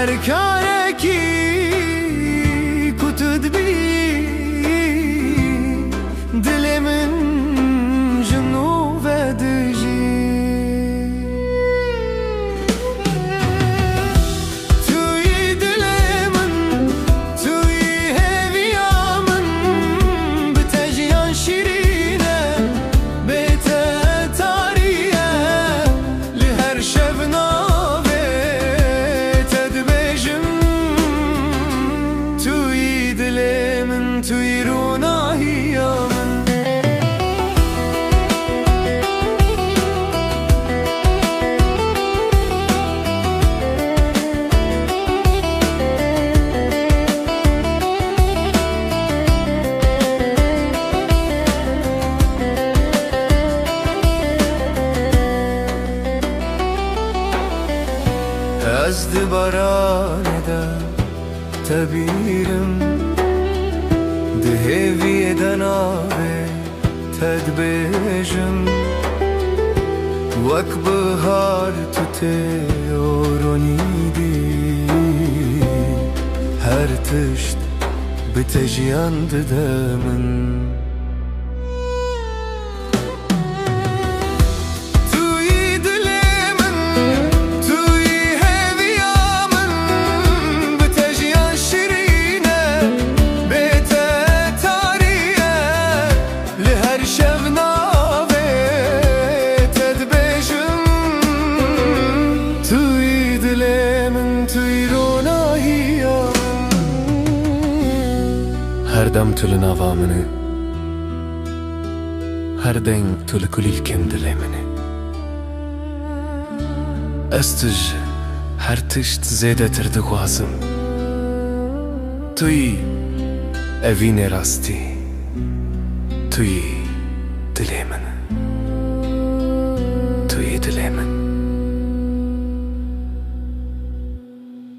هر کارکی کتد بی دل من جنو و دجی توی دل من توی هویا من بتجیان شیرینه بیت تاریه لهر شب ناوه تدبجم توی دل من توی روناهیا من از دبارانه دا تبیرم دهوی دناوه تدبیجم وک بهار تو تیورونیدی هر تشت بتجیان ددمن هر دم تل نوا منه هر دنگ تل کلیل کندل منه استج هر تشت زیده تر دخوازم توی اوین راستی توی دل منه